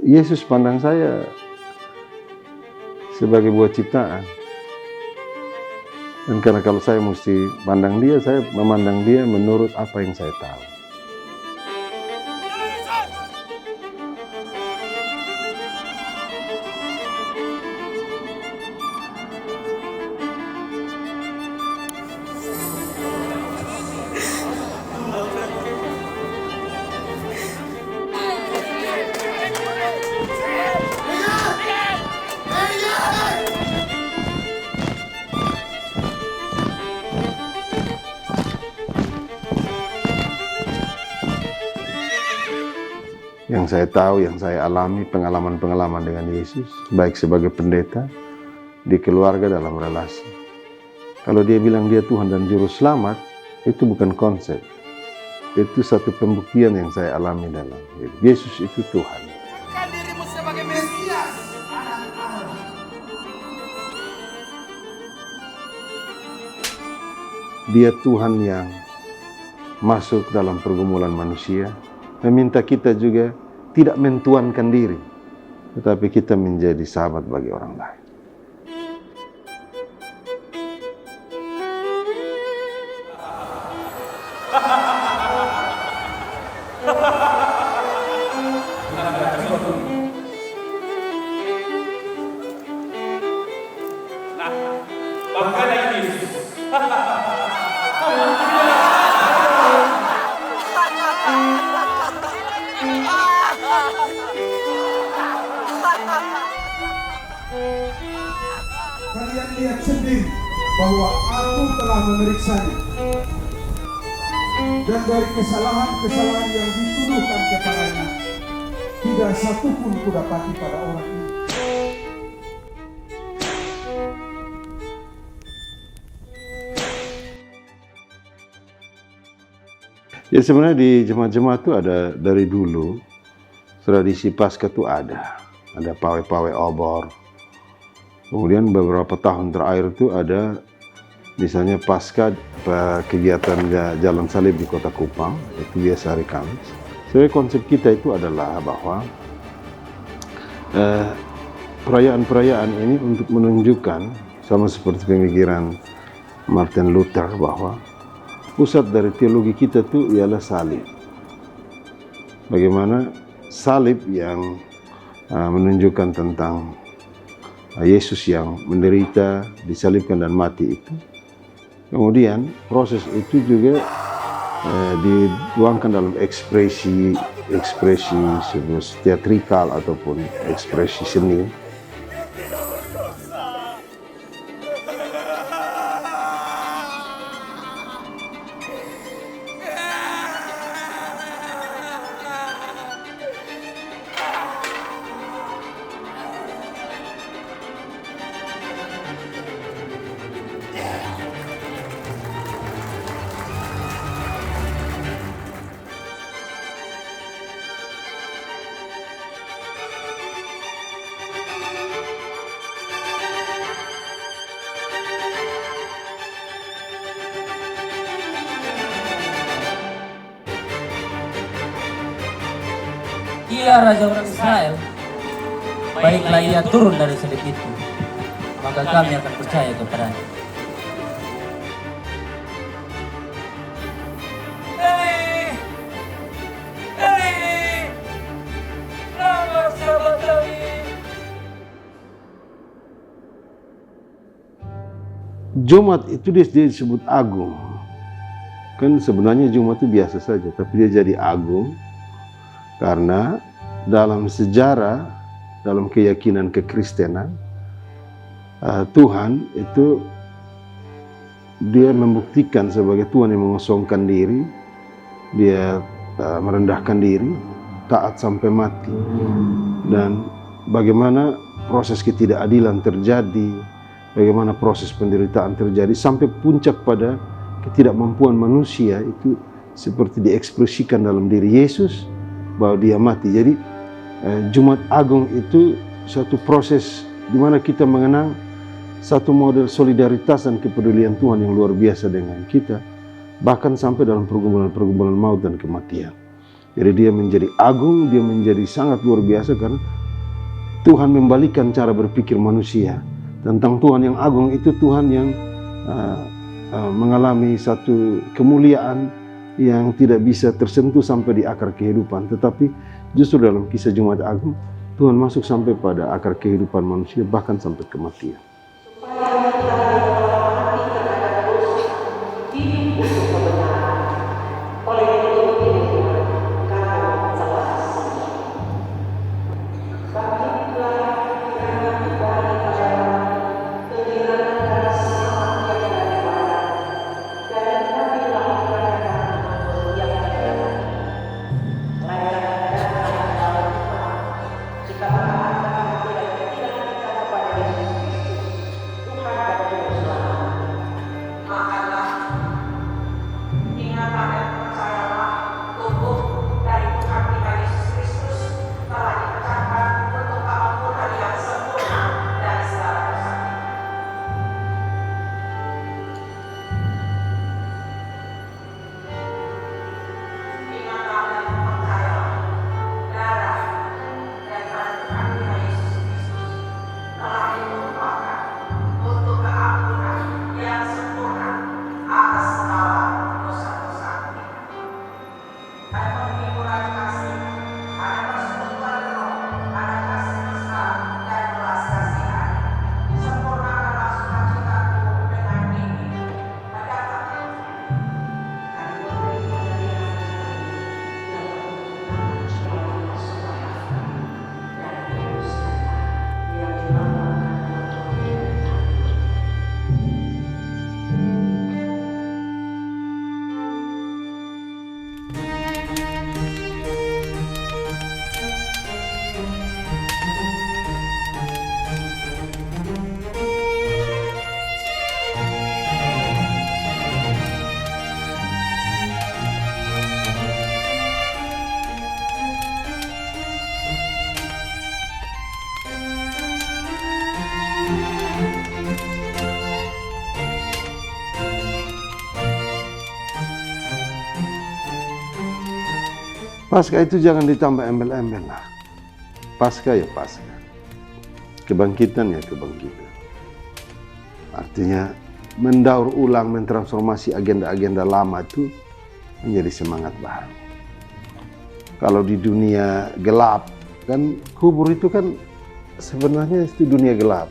Yesus pandang saya sebagai buah ciptaan. Dan karena kalau saya mesti pandang dia, saya memandang dia menurut apa yang saya tahu. Yang saya tahu, yang saya alami, pengalaman-pengalaman dengan Yesus, baik sebagai pendeta, di keluarga, dalam relasi. Kalau dia bilang dia Tuhan dan Juru Selamat, itu bukan konsep. Itu satu pembuktian yang saya alami dalam hidup. Yesus itu Tuhan. Dirimu sebagai Mesias, anak Allah. Dia Tuhan yang masuk dalam pergumulan manusia, meminta kita juga tidak mentuankan diri, tetapi kita menjadi sahabat bagi orang lain. Kalian lihat sendiri bahwa aku telah memeriksanya, dan dari kesalahan-kesalahan yang dituduhkan kepadanya, tidak satu pun kudapati pada orang ini. Ya sebenarnya di jemaat-jemaat itu ada dari dulu, tradisi Paskah itu ada pawai-pawai obor. Kemudian beberapa tahun terakhir itu ada misalnya Paskah kegiatan Jalan Salib di Kota Kupang, itu biasa hari Kamis. Sebenarnya konsep kita itu adalah bahwa perayaan-perayaan ini untuk menunjukkan, sama seperti pemikiran Martin Luther, bahwa pusat dari teologi kita itu ialah salib. Bagaimana salib yang menunjukkan tentang Yesus yang menderita, disalibkan dan mati itu. Kemudian proses itu juga dituangkan dalam ekspresi teatrikal ataupun ekspresi seni. Ia Raja orang Israel, baiklah ia turun dari salib itu, maka kami akan percaya kepadanya. Jumat itu dia disebut agung. Kan sebenarnya Jumat itu biasa saja, tapi dia jadi agung karena dalam sejarah, dalam keyakinan kekristenan, Tuhan itu dia membuktikan sebagai Tuhan yang mengosongkan diri, dia merendahkan diri, taat sampai mati. Dan bagaimana proses ketidakadilan terjadi, bagaimana proses penderitaan terjadi, sampai puncak pada ketidakmampuan manusia itu seperti diekspresikan dalam diri Yesus, bahwa dia mati. Jadi Jumat Agung itu satu proses di mana kita mengenang satu model solidaritas dan kepedulian Tuhan yang luar biasa dengan kita, bahkan sampai dalam pergumulan-pergumulan maut dan kematian. Jadi dia menjadi agung, dia menjadi sangat luar biasa karena Tuhan membalikan cara berpikir manusia. Tentang Tuhan yang agung itu Tuhan yang mengalami satu kemuliaan yang tidak bisa tersentuh sampai di akar kehidupan. Tetapi justru dalam kisah Jumat Agung, Tuhan masuk sampai pada akar kehidupan manusia, bahkan sampai kematian. Paskah itu jangan ditambah embel-embel lah. Paskah ya Paskah. Kebangkitan ya kebangkitan. Artinya mendaur ulang, mentransformasi agenda-agenda lama itu menjadi semangat baru. Kalau di dunia gelap, kan kubur itu kan sebenarnya itu dunia gelap.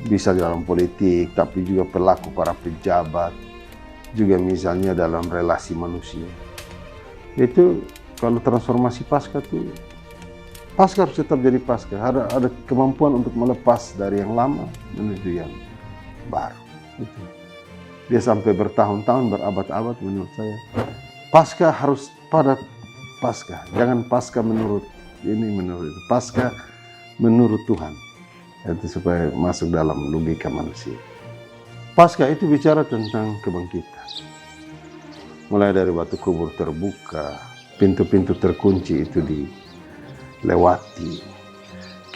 Bisa dalam politik, tapi juga perilaku para pejabat, juga misalnya dalam relasi manusia. Itu kalau transformasi Paskah tuh, Paskah harus tetap jadi Paskah. Ada kemampuan untuk melepas dari yang lama menuju yang baru. Itu. Dia sampai bertahun-tahun, berabad-abad menurut saya. Paskah harus pada Paskah. Jangan Paskah menurut ini, menurut itu. Paskah menurut Tuhan. Itu supaya masuk dalam logika manusia. Paskah itu bicara tentang kebangkitan. Mulai dari batu kubur terbuka, pintu-pintu terkunci itu dilewati.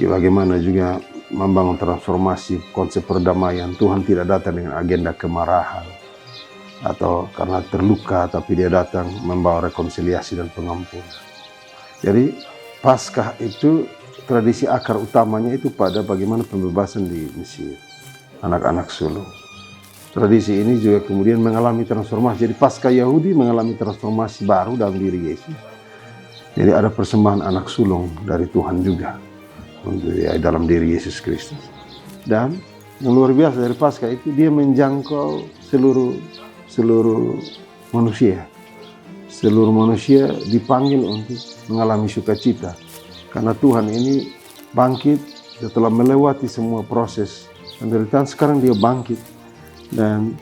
Bagaimana juga membangun transformasi konsep perdamaian. Tuhan tidak datang dengan agenda kemarahan atau karena terluka, tapi dia datang membawa rekonsiliasi dan pengampunan. Jadi Paskah itu tradisi akar utamanya itu pada bagaimana pembebasan di Mesir, anak-anak sulung. Tradisi ini juga kemudian mengalami transformasi. Jadi Paskah Yahudi mengalami transformasi baru dalam diri Yesus. Jadi ada persembahan anak sulung dari Tuhan juga dalam diri Yesus Kristus. Dan yang luar biasa dari Paskah itu dia menjangkau seluruh manusia. Seluruh manusia dipanggil untuk mengalami sukacita. Karena Tuhan ini bangkit setelah melewati semua proses penderitaan, sekarang dia bangkit. Dan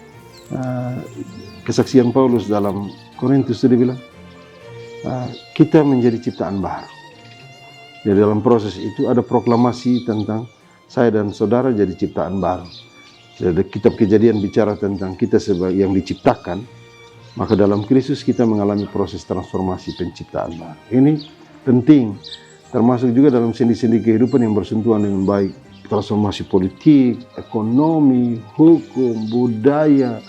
kesaksian Paulus dalam Korintus itu bilang kita menjadi ciptaan baru. Jadi dalam proses itu ada proklamasi tentang saya dan saudara jadi ciptaan baru. Jadi kitab Kejadian bicara tentang kita sebagai yang diciptakan, maka dalam Kristus kita mengalami proses transformasi penciptaan baru. Ini penting, termasuk juga dalam sendi-sendi kehidupan yang bersentuhan dengan baik. Transformasi politik, ekonomi, hukum, budaya,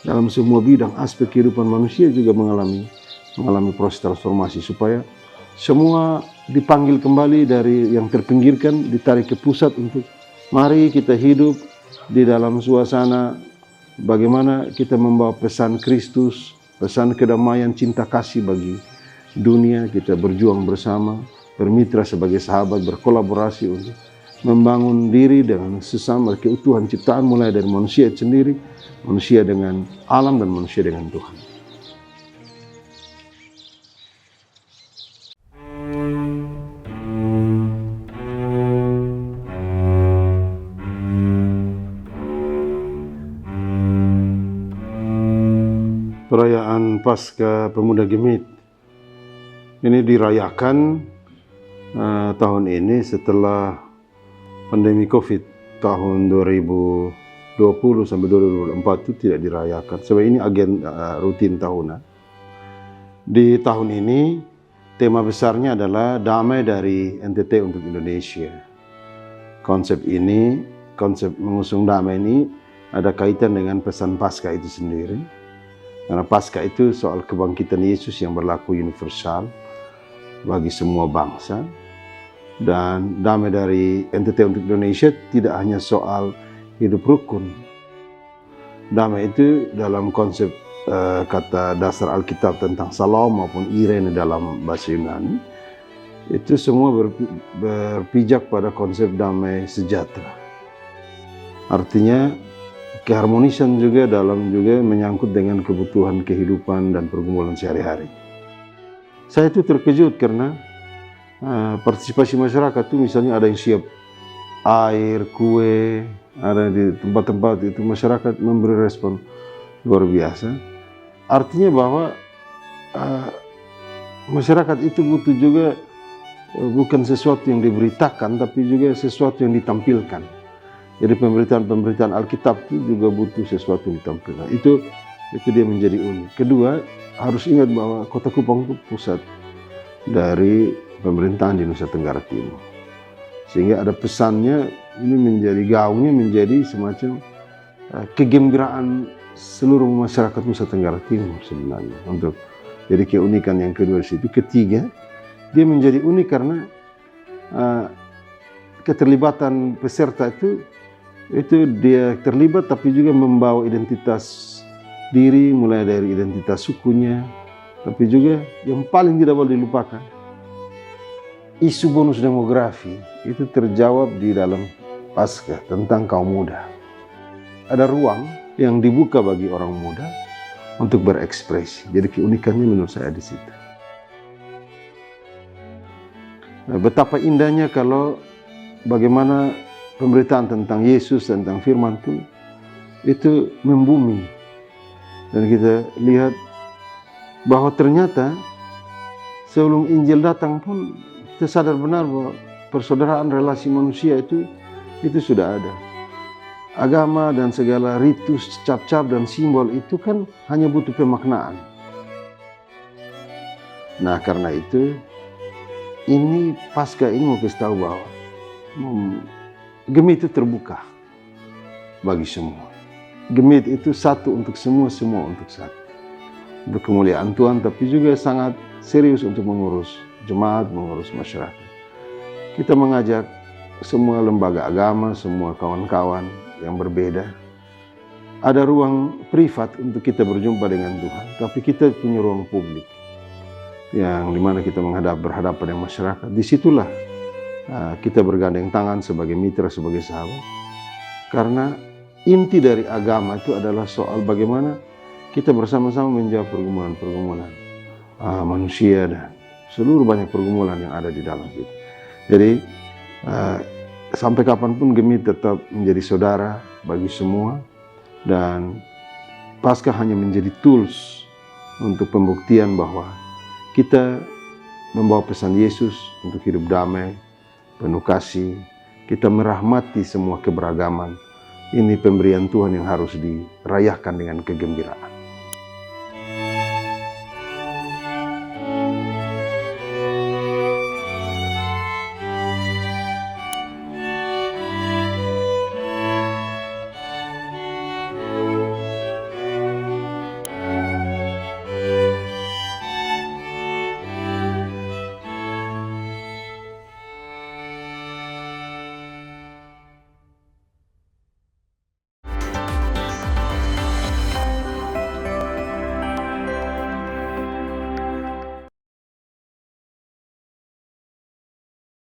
dalam semua bidang aspek kehidupan manusia juga mengalami mengalami proses transformasi, supaya semua dipanggil kembali dari yang terpinggirkan, ditarik ke pusat untuk mari kita hidup di dalam suasana bagaimana kita membawa pesan Kristus, pesan kedamaian, cinta kasih bagi dunia. Kita berjuang bersama, bermitra sebagai sahabat, berkolaborasi untuk membangun diri dengan sesama, keutuhan ciptaan mulai dari manusia itu sendiri, manusia dengan alam, dan manusia dengan Tuhan. Perayaan Paskah Pemuda Gemit ini dirayakan tahun ini setelah pandemi COVID tahun 2020 sampai 2024 itu tidak dirayakan. Sebab ini rutin tahunan. Di tahun ini tema besarnya adalah damai dari NTT untuk Indonesia. Konsep mengusung damai ini ada kaitan dengan pesan Paskah itu sendiri. Karena Paskah itu soal kebangkitan Yesus yang berlaku universal bagi semua bangsa. Dan damai dari NTT untuk Indonesia tidak hanya soal hidup rukun. Damai itu dalam konsep kata dasar Alkitab tentang Salam maupun Irene dalam bahasa Yunani, itu semua berpijak pada konsep damai sejahtera. Artinya keharmonisan juga menyangkut dengan kebutuhan kehidupan dan pergumulan sehari-hari. Saya itu terkejut karena partisipasi masyarakat itu misalnya ada yang siap air, kue, ada di tempat-tempat itu masyarakat memberi respon luar biasa. Artinya bahwa masyarakat itu butuh juga bukan sesuatu yang diberitakan, tapi juga sesuatu yang ditampilkan. Jadi pemberitaan Alkitab itu juga butuh sesuatu yang ditampilkan. Itu dia menjadi unik. Kedua, harus ingat bahwa Kota Kupang itu pusat dari pemerintahan di Nusa Tenggara Timur. Sehingga ada pesannya, ini menjadi gaungnya menjadi semacam kegembiraan seluruh masyarakat Nusa Tenggara Timur sebenarnya. Jadi keunikan yang kedua di situ. Ketiga, dia menjadi unik karena keterlibatan peserta itu dia terlibat tapi juga membawa identitas diri, mulai dari identitas sukunya, tapi juga yang paling tidak boleh dilupakan, isu bonus demografi itu terjawab di dalam Paskah tentang kaum muda. Ada ruang yang dibuka bagi orang muda untuk berekspresi. Jadi keunikannya menurut saya di situ. Betapa indahnya kalau bagaimana pemberitaan tentang Yesus, tentang firman itu membumi. Dan kita lihat bahwa ternyata sebelum Injil datang pun kita sadar benar bahwa persaudaraan relasi manusia itu sudah ada. Agama dan segala ritus, cap-cap dan simbol itu kan hanya butuh pemaknaan. Nah karena itu, ini Paskah ini mau kasih tahu bahwa Gemit itu terbuka bagi semua. Gemit itu satu untuk semua, semua untuk satu. Untuk kemuliaan Tuhan, tapi juga sangat serius untuk mengurus jemaat, mengurus masyarakat. Kita mengajak semua lembaga agama, semua kawan-kawan yang berbeda. Ada ruang privat untuk kita berjumpa dengan Tuhan, tapi kita punya ruang publik yang dimana kita berhadapan dengan masyarakat. Disitulah kita bergandeng tangan sebagai mitra, sebagai sahabat. Karena inti dari agama itu adalah soal bagaimana kita bersama-sama menjawab pergumulan-pergumulan manusia dan seluruh banyak pergumulan yang ada di dalam kita. Jadi sampai kapanpun Gemit tetap menjadi saudara bagi semua, dan Paskah hanya menjadi tools untuk pembuktian bahwa kita membawa pesan Yesus untuk hidup damai, penuh kasih, kita merahmati semua keberagaman. Ini pemberian Tuhan yang harus dirayakan dengan kegembiraan.